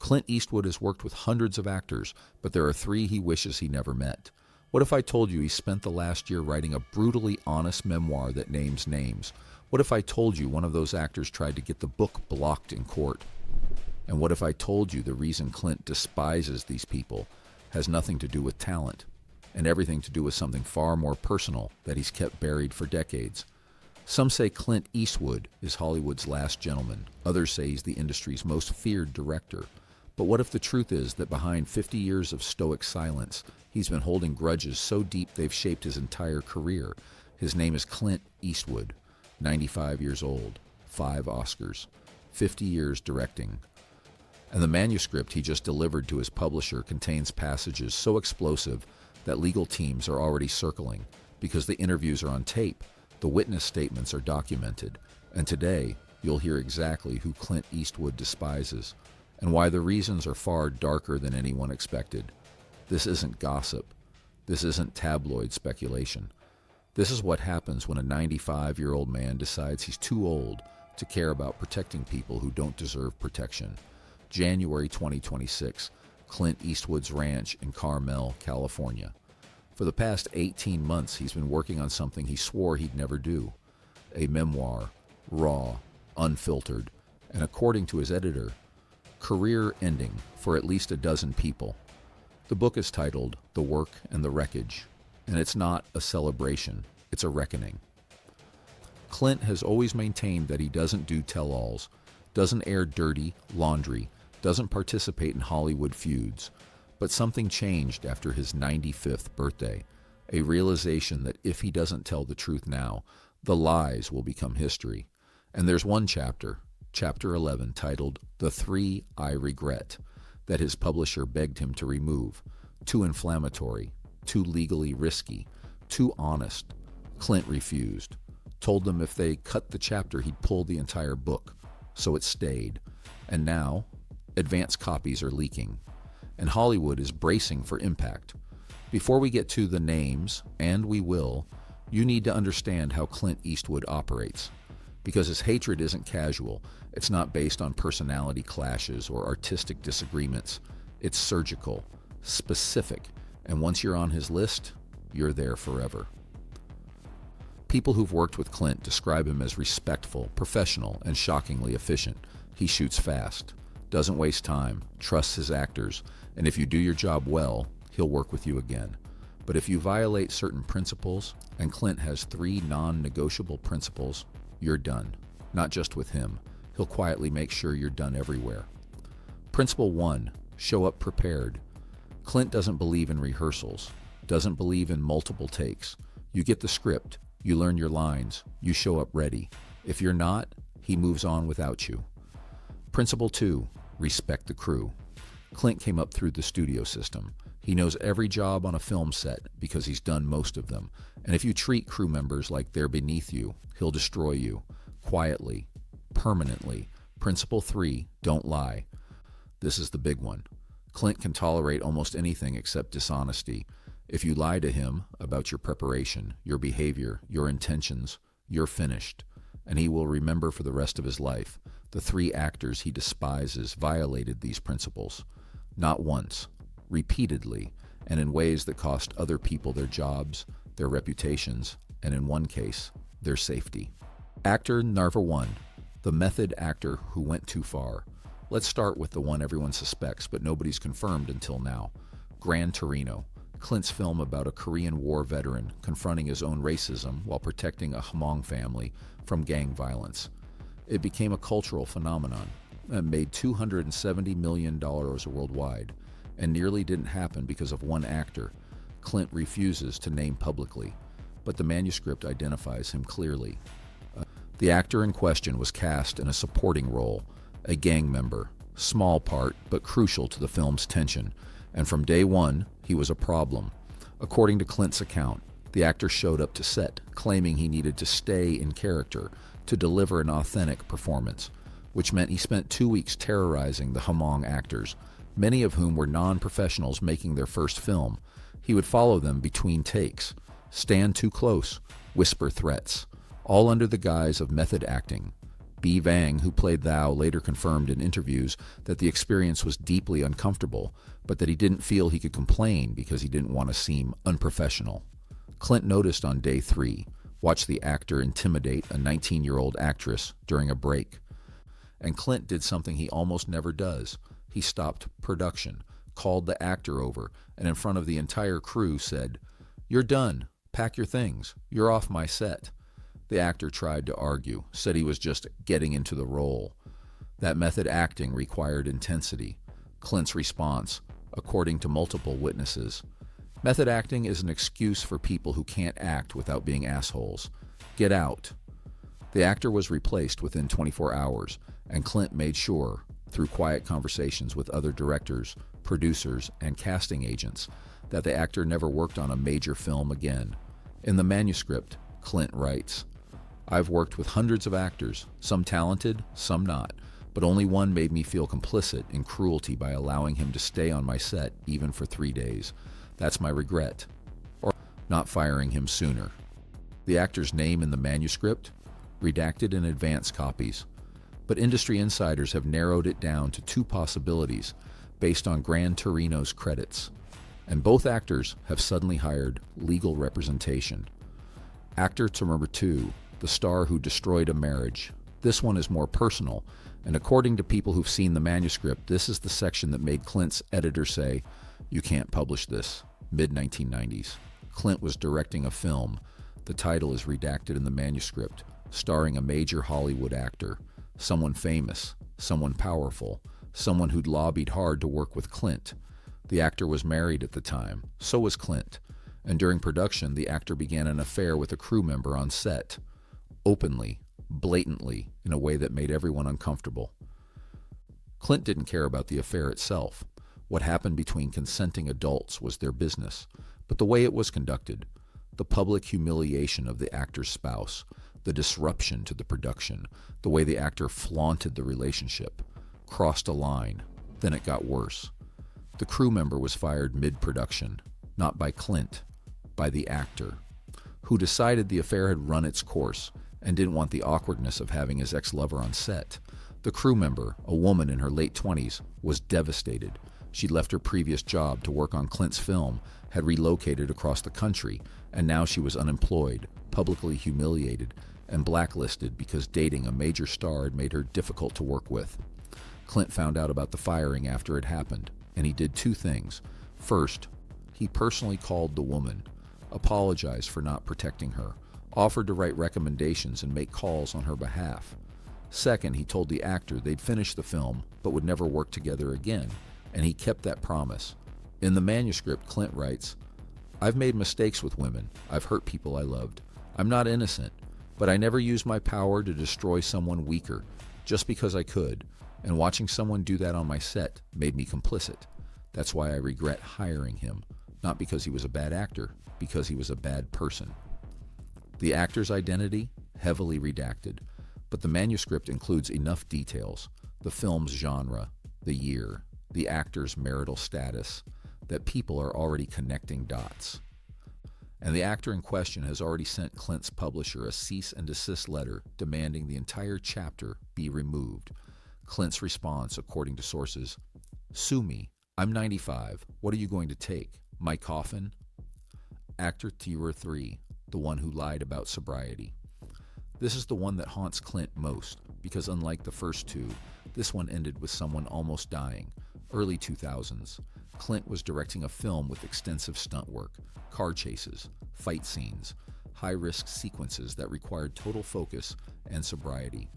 Clint Eastwood has worked with hundreds of actors, but there are three he wishes he never met. What if I told you he spent the last year writing a brutally honest memoir that names names? What if I told you one of those actors tried to get the book blocked in court? And what if I told you the reason Clint despises these people has nothing to do with talent, and everything to do with something far more personal that he's kept buried for decades? Some say Clint Eastwood is Hollywood's last gentleman. Others say he's the industry's most feared director. But what if the truth is that behind 50 years of stoic silence, he's been holding grudges so deep they've shaped his entire career? His name is Clint Eastwood, 95 years old, 5 Oscars, 50 years directing. And the manuscript he just delivered to his publisher contains passages so explosive that legal teams are already circling, because the interviews are on tape, the witness statements are documented, and today you'll hear exactly who Clint Eastwood despises, and why the reasons are far darker than anyone expected. This isn't gossip. This isn't tabloid speculation. This is what happens when a 95-year-old man decides he's too old to care about protecting people who don't deserve protection. January 2026, Clint Eastwood's ranch in Carmel, California. For the past 18 months, he's been working on something he swore he'd never do. A memoir, raw, unfiltered, and according to his editor, career-ending for at least a dozen people. The book is titled The Work and the Wreckage, and it's not a celebration, it's a reckoning. Clint has always maintained that he doesn't do tell-alls, doesn't air dirty laundry, doesn't participate in Hollywood feuds. But something changed after his 95th birthday, a realization that if he doesn't tell the truth now, the lies will become history. And there's one chapter, Chapter 11, titled The 3 I Regret, that his publisher begged him to remove. Too inflammatory, too legally risky, too honest. Clint refused, told them if they cut the chapter he'd pull the entire book. So it stayed. And now, advance copies are leaking. And Hollywood is bracing for impact. Before we get to the names, and we will, you need to understand how Clint Eastwood operates. Because his hatred isn't casual. It's not based on personality clashes or artistic disagreements. It's surgical, specific, and once you're on his list, you're there forever. People who've worked with Clint describe him as respectful, professional, and shockingly efficient. He shoots fast, doesn't waste time, trusts his actors, and if you do your job well, he'll work with you again. But if you violate certain principles, and Clint has 3 non-negotiable principles, you're done. Not just with him. He'll quietly make sure you're done everywhere. Principle 1, show up prepared. Clint doesn't believe in rehearsals, doesn't believe in multiple takes. You get the script, you learn your lines, you show up ready. If you're not, he moves on without you. Principle 2, respect the crew. Clint came up through the studio system. He knows every job on a film set because he's done most of them. And if you treat crew members like they're beneath you, he'll destroy you. Quietly, permanently. Principle 3, don't lie. This is the big one. Clint can tolerate almost anything except dishonesty. If you lie to him about your preparation, your behavior, your intentions, you're finished. And he will remember for the rest of his life the 3 actors he despises violated these principles. Not once, repeatedly, and in ways that cost other people their jobs, their reputations, and in one case, their safety. Actor number 1, the method actor who went too far. Let's start with the one everyone suspects, but nobody's confirmed until now. Gran Torino, Clint's film about a Korean War veteran confronting his own racism while protecting a Hmong family from gang violence. It became a cultural phenomenon and made $270 million worldwide, and nearly didn't happen because of one actor. Clint refuses to name publicly, but the manuscript identifies him clearly. The actor in question was cast in a supporting role, a gang member, small part but crucial to the film's tension, and from day one, he was a problem. According to Clint's account, the actor showed up to set claiming he needed to stay in character to deliver an authentic performance, which meant he spent 2 weeks terrorizing the Hmong actors, many of whom were non-professionals making their first film. He would follow them between takes, stand too close, whisper threats, all under the guise of method acting. B. Vang, who played Thou, later confirmed in interviews that the experience was deeply uncomfortable, but that he didn't feel he could complain because he didn't want to seem unprofessional. Clint noticed on day 3, watched the actor intimidate a 19-year-old actress during a break. And Clint did something he almost never does. He stopped production, called the actor over, and in front of the entire crew said, "You're done. Pack your things. You're off my set." The actor tried to argue, said he was just getting into the role. That method acting required intensity. Clint's response, according to multiple witnesses, "Method acting is an excuse for people who can't act without being assholes. Get out." The actor was replaced within 24 hours, and Clint made sure, through quiet conversations with other directors, producers, and casting agents, that the actor never worked on a major film again. In the manuscript, Clint writes, "I've worked with hundreds of actors, some talented, some not, but only one made me feel complicit in cruelty by allowing him to stay on my set even for 3 days. That's my regret, or not firing him sooner." The actor's name in the manuscript? Redacted in advance copies. But industry insiders have narrowed it down to 2 possibilities based on Gran Torino's credits. And both actors have suddenly hired legal representation. Actor to number 2, the star who destroyed a marriage. This one is more personal, and according to people who've seen the manuscript, this is the section that made Clint's editor say, "You can't publish this." Mid-1990s. Clint was directing a film. The title is redacted in the manuscript, starring a major Hollywood actor, someone famous, someone powerful, someone who'd lobbied hard to work with Clint. The actor was married at the time, so was Clint, and during production the actor began an affair with a crew member on set, openly, blatantly, in a way that made everyone uncomfortable. Clint didn't care about the affair itself. What happened between consenting adults was their business, but the way it was conducted, the public humiliation of the actor's spouse, the disruption to the production, the way the actor flaunted the relationship, crossed a line. Then it got worse. The crew member was fired mid-production, not by Clint, by the actor, who decided the affair had run its course and didn't want the awkwardness of having his ex-lover on set. The crew member, a woman in her late 20s, was devastated. She'd left her previous job to work on Clint's film, had relocated across the country, and now she was unemployed, publicly humiliated, and blacklisted because dating a major star had made her difficult to work with. Clint found out about the firing after it happened, and he did 2 things. First, he personally called the woman, apologized for not protecting her, offered to write recommendations and make calls on her behalf. Second, he told the actor they'd finish the film but would never work together again, and he kept that promise. In the manuscript, Clint writes, "I've made mistakes with women. I've hurt people I loved. I'm not innocent, but I never used my power to destroy someone weaker, just because I could, and watching someone do that on my set made me complicit. That's why I regret hiring him, not because he was a bad actor, because he was a bad person." The actor's identity? Heavily redacted, but the manuscript includes enough details, the film's genre, the year, the actor's marital status, that people are already connecting dots. And the actor in question has already sent Clint's publisher a cease and desist letter demanding the entire chapter be removed. Clint's response, according to sources, "Sue me. I'm 95. What are you going to take? My coffin?" Actor Tier 3, the one who lied about sobriety. This is the one that haunts Clint most, because unlike the first 2, this one ended with someone almost dying. Early 2000s, Clint was directing a film with extensive stunt work, car chases, fight scenes, high-risk sequences that required total focus and sobriety.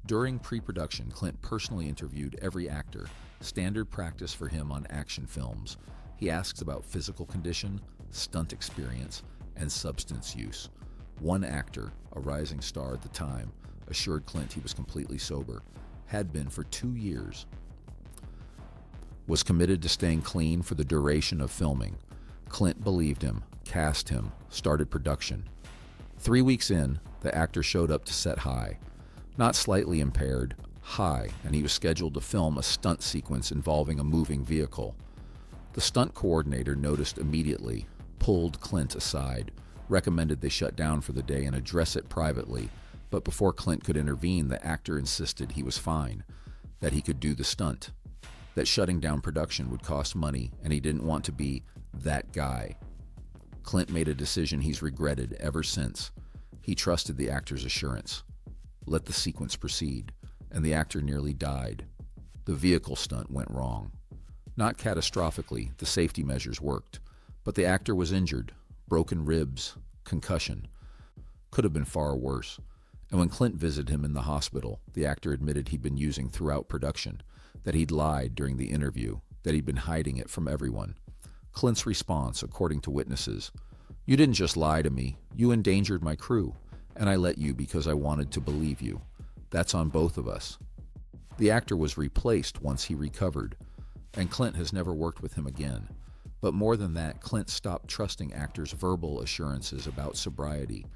During pre-production, Clint personally interviewed every actor, standard practice for him on action films. He asks about physical condition, stunt experience, and substance use. One actor, a rising star at the time, assured Clint he was completely sober, had been for 2 years, was committed to staying clean for the duration of filming. Clint believed him, cast him, started production. 3 weeks in, the actor showed up to set high. Not slightly impaired, high, and he was scheduled to film a stunt sequence involving a moving vehicle. The stunt coordinator noticed immediately, pulled Clint aside, recommended they shut down for the day and address it privately, But before Clint could intervene, the actor insisted he was fine, that he could do the stunt, that shutting down production would cost money, and he didn't want to be that guy. Clint made a decision he's regretted ever since. He trusted the actor's assurance. Let the sequence proceed, and the actor nearly died. The vehicle stunt went wrong. Not catastrophically, the safety measures worked, but the actor was injured, broken ribs, concussion. Could have been far worse. And when Clint visited him in the hospital, the actor admitted he'd been using throughout production, that he'd lied during the interview, that he'd been hiding it from everyone. Clint's response, according to witnesses, "You didn't just lie to me, you endangered my crew, and I let you because I wanted to believe you. That's on both of us." The actor was replaced once he recovered, and Clint has never worked with him again. But more than that, Clint stopped trusting actors' verbal assurances about sobriety.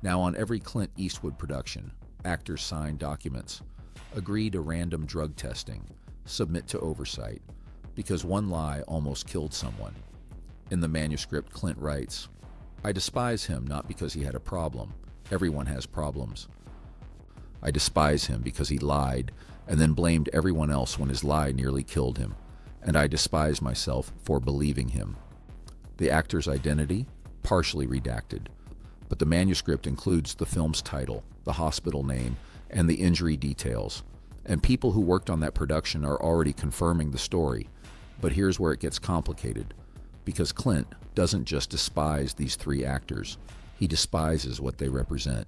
Now on every Clint Eastwood production, actors sign documents, agree to random drug testing, submit to oversight, because one lie almost killed someone. In the manuscript, Clint writes, "I despise him not because he had a problem. Everyone has problems. I despise him because he lied and then blamed everyone else when his lie nearly killed him, and I despise myself for believing him." The actor's identity, partially redacted, but the manuscript includes the film's title, the hospital name, and the injury details. And people who worked on that production are already confirming the story. But here's where it gets complicated, because Clint doesn't just despise these three actors. He despises what they represent.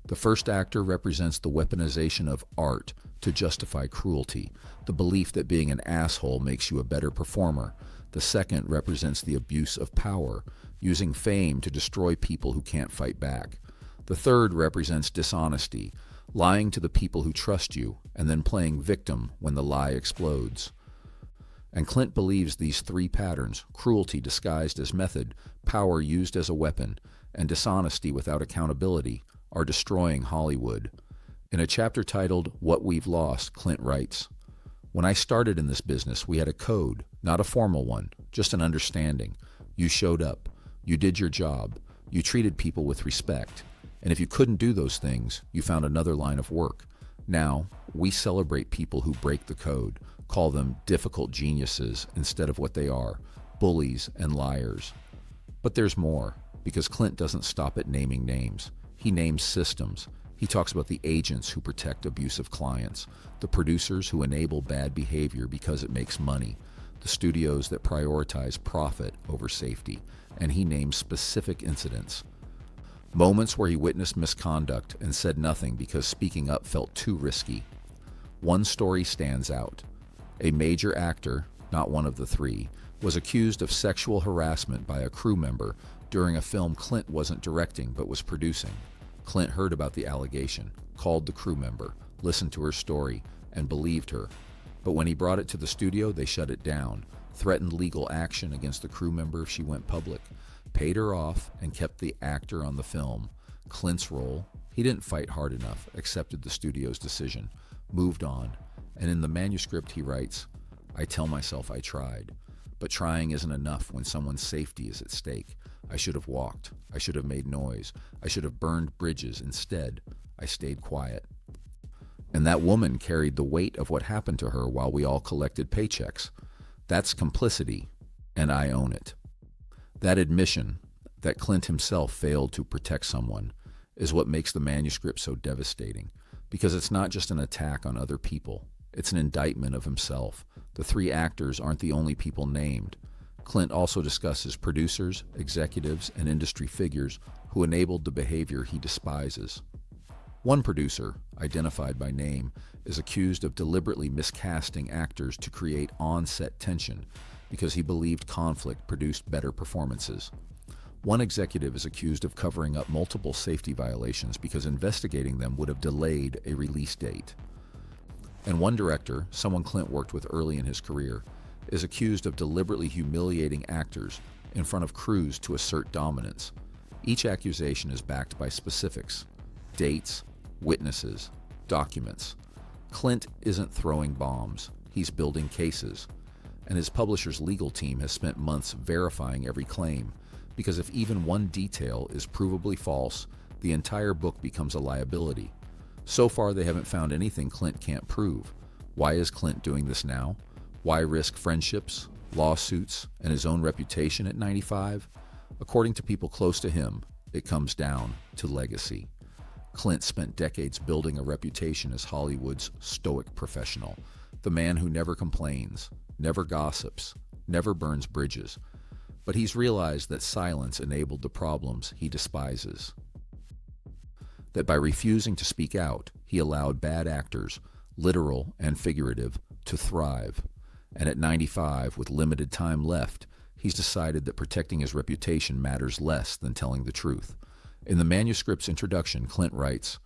The first actor represents the weaponization of art to justify cruelty, the belief that being an asshole makes you a better performer. The second represents the abuse of power, using fame to destroy people who can't fight back. The third represents dishonesty, lying to the people who trust you, and then playing victim when the lie explodes. And Clint believes these three patterns, cruelty disguised as method, power used as a weapon, and dishonesty without accountability, are destroying Hollywood. In a chapter titled "What We've Lost," Clint writes, "When I started in this business, we had a code, not a formal one, just an understanding. You showed up. You did your job. You treated people with respect. And if you couldn't do those things, you found another line of work. Now, we celebrate people who break the code, call them difficult geniuses instead of what they are, bullies and liars." But there's more, because Clint doesn't stop at naming names. He names systems. He talks about the agents who protect abusive clients, the producers who enable bad behavior because it makes money, the studios that prioritize profit over safety, and he names specific incidents. Moments where he witnessed misconduct and said nothing because speaking up felt too risky. One story stands out. A major actor, not one of the three, was accused of sexual harassment by a crew member during a film Clint wasn't directing but was producing. Clint heard about the allegation, called the crew member, listened to her story, and believed her. But when he brought it to the studio, they shut it down, threatened legal action against the crew member if she went public, paid her off, and kept the actor on the film. Clint's role, he didn't fight hard enough, accepted the studio's decision, moved on, and in the manuscript he writes, "I tell myself I tried, but trying isn't enough when someone's safety is at stake. I should have walked. I should have made noise. I should have burned bridges. Instead, I stayed quiet." And that woman carried the weight of what happened to her while we all collected paychecks. That's complicity, and I own it. That admission, that Clint himself failed to protect someone, is what makes the manuscript so devastating, because it's not just an attack on other people. It's an indictment of himself. The three actors aren't the only people named. Clint also discusses producers, executives, and industry figures who enabled the behavior he despises. One producer, identified by name, is accused of deliberately miscasting actors to create on-set tension because he believed conflict produced better performances. One executive is accused of covering up multiple safety violations because investigating them would have delayed a release date. And one director, someone Clint worked with early in his career, is accused of deliberately humiliating actors in front of crews to assert dominance. Each accusation is backed by specifics, dates, witnesses, documents. Clint isn't throwing bombs, he's building cases. And his publisher's legal team has spent months verifying every claim, because if even one detail is provably false, the entire book becomes a liability. So far, they haven't found anything Clint can't prove. Why is Clint doing this now? Why risk friendships, lawsuits, and his own reputation at 95? According to people close to him, it comes down to legacy. Clint spent decades building a reputation as Hollywood's stoic professional, the man who never complains, never gossips, never burns bridges. But he's realized that silence enabled the problems he despises. That by refusing to speak out, he allowed bad actors, literal and figurative, to thrive. And at 95, with limited time left, he's decided that protecting his reputation matters less than telling the truth. In the manuscript's introduction, Clint writes,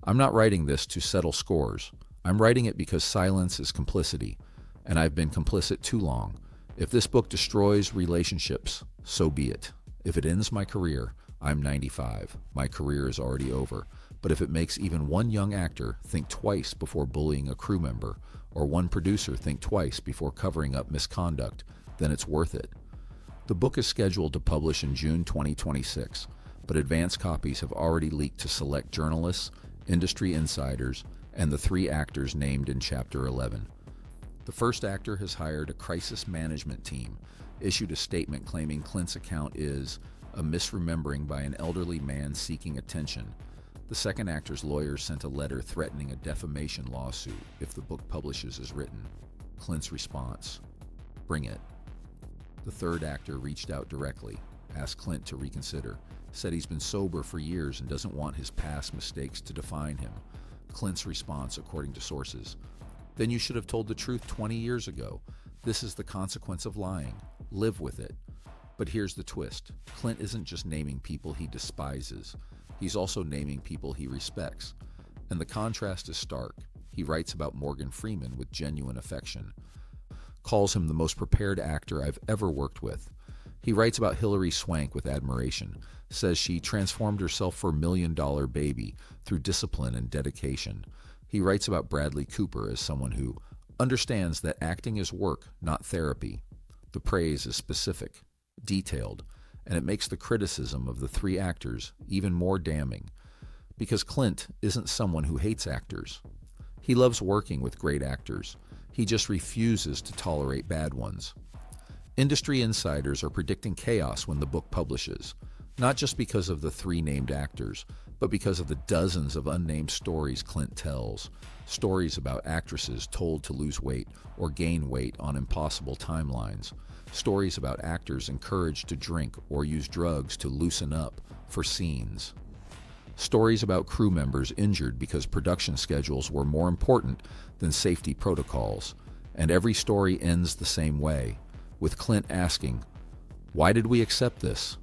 "I'm not writing this to settle scores. I'm writing it because silence is complicity, and I've been complicit too long. If this book destroys relationships, so be it. If it ends my career, I'm 95. My career is already over. But if it makes even one young actor think twice before bullying a crew member, or one producer think twice before covering up misconduct, then it's worth it." The book is scheduled to publish in June 2026, but advance copies have already leaked to select journalists, industry insiders, and the 3 actors named in Chapter 11. The first actor has hired a crisis management team, issued a statement claiming Clint's account is a misremembering by an elderly man seeking attention. The second actor's lawyer sent a letter threatening a defamation lawsuit if the book publishes as written. Clint's response: "Bring it." The third actor reached out directly, asked Clint to reconsider, said he's been sober for years and doesn't want his past mistakes to define him. Clint's response, according to sources: "Then you should have told the truth 20 years ago. This is the consequence of lying. Live with it." But here's the twist. Clint isn't just naming people he despises. He's also naming people he respects. And the contrast is stark. He writes about Morgan Freeman with genuine affection, calls him the most prepared actor I've ever worked with. He writes about Hilary Swank with admiration, says she transformed herself for $1 Million Baby through discipline and dedication. He writes about Bradley Cooper as someone who understands that acting is work, not therapy. The praise is specific, detailed, and it makes the criticism of the 3 actors even more damning. Because Clint isn't someone who hates actors. He loves working with great actors. He just refuses to tolerate bad ones. Industry insiders are predicting chaos when the book publishes, not just because of the 3 named actors, but because of the dozens of unnamed stories Clint tells. Stories about actresses told to lose weight or gain weight on impossible timelines. Stories about actors encouraged to drink or use drugs to loosen up for scenes. Stories about crew members injured because production schedules were more important than safety protocols. And every story ends the same way, with Clint asking, "Why did we accept this?"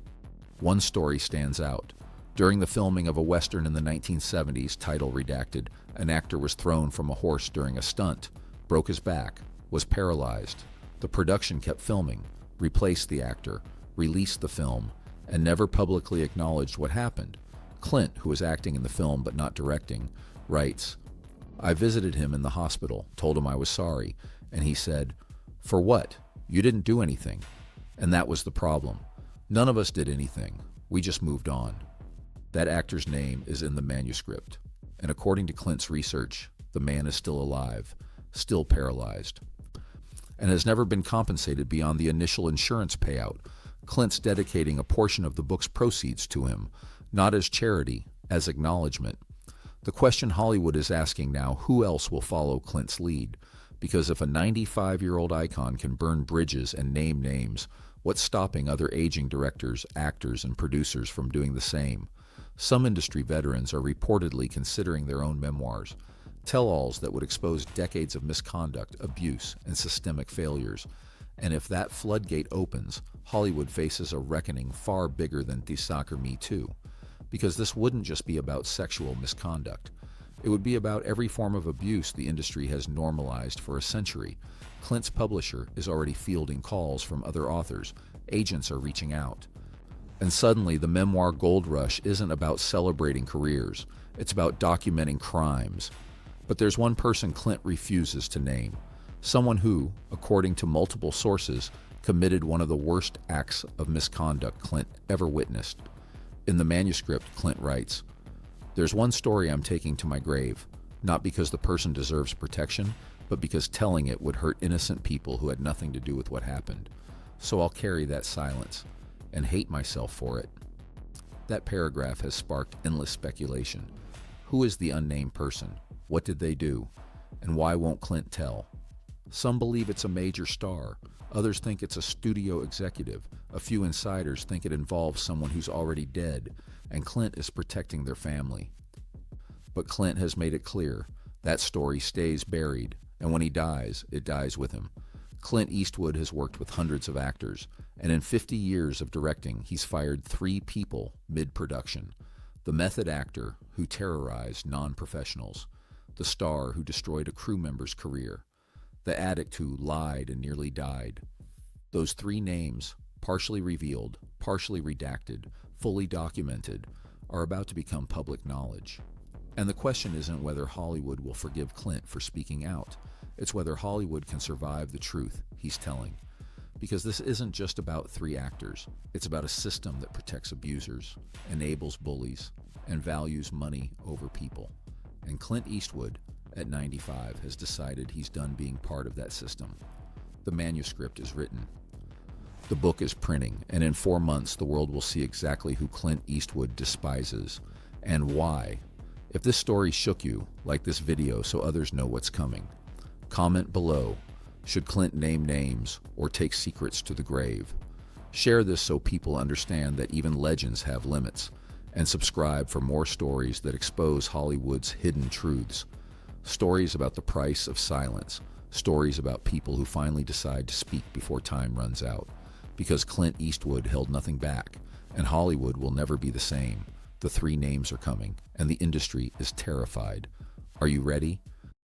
One story stands out. During the filming of a Western in the 1970s, title redacted, an actor was thrown from a horse during a stunt, broke his back, was paralyzed. The production kept filming, replaced the actor, released the film, and never publicly acknowledged what happened. Clint, who was acting in the film but not directing, writes, "I visited him in the hospital, told him I was sorry, and he said, 'For what? You didn't do anything.' And that was the problem. None of us did anything. We just moved on." That actor's name is in the manuscript, and according to Clint's research, the man is still alive, still paralyzed, and has never been compensated beyond the initial insurance payout. Clint's dedicating a portion of the book's proceeds to him, not as charity, as acknowledgement. The question Hollywood is asking now, who else will follow Clint's lead? Because if a 95-year-old icon can burn bridges and name names, what's stopping other aging directors, actors, and producers from doing the same? Some industry veterans are reportedly considering their own memoirs, tell-alls that would expose decades of misconduct, abuse, and systemic failures. And if that floodgate opens, Hollywood faces a reckoning far bigger than DESPISED Me Too. Because this wouldn't just be about sexual misconduct. It would be about every form of abuse the industry has normalized for a century. Clint's publisher is already fielding calls from other authors. Agents are reaching out. And suddenly, the memoir gold rush isn't about celebrating careers. It's about documenting crimes. But there's one person Clint refuses to name. Someone who, according to multiple sources, committed one of the worst acts of misconduct Clint ever witnessed. In the manuscript, Clint writes, There's one story I'm taking to my grave, not because the person deserves protection, but because telling it would hurt innocent people who had nothing to do with what happened. So I'll carry that silence and hate myself for it. That paragraph has sparked endless speculation. Who is the unnamed person? What did they do? And why won't Clint tell? Some believe it's a major star. Others think it's a studio executive. A few insiders think it involves someone who's already dead, and Clint is protecting their family. But Clint has made it clear that story stays buried, and when he dies, it dies with him. Clint Eastwood has worked with hundreds of actors, and in 50 years of directing, he's fired 3 people mid-production. The method actor who terrorized non-professionals, the star who destroyed a crew member's career, the addict who lied and nearly died. Those 3 names, partially revealed, partially redacted, fully documented, are about to become public knowledge. And the question isn't whether Hollywood will forgive Clint for speaking out. It's whether Hollywood can survive the truth he's telling. Because this isn't just about 3 actors. It's about a system that protects abusers, enables bullies, and values money over people. And Clint Eastwood, at 95, has decided he's done being part of that system. The manuscript is written. The book is printing, and in 4 months the world will see exactly who Clint Eastwood despises, and why. If this story shook you, like this video so others know what's coming. Comment below. Should Clint name names or take secrets to the grave? Share this so people understand that even legends have limits, and subscribe for more stories that expose Hollywood's hidden truths. Stories about the price of silence. Stories about people who finally decide to speak before time runs out. Because Clint Eastwood held nothing back, and Hollywood will never be the same. The 3 names are coming, and the industry is terrified. Are you ready?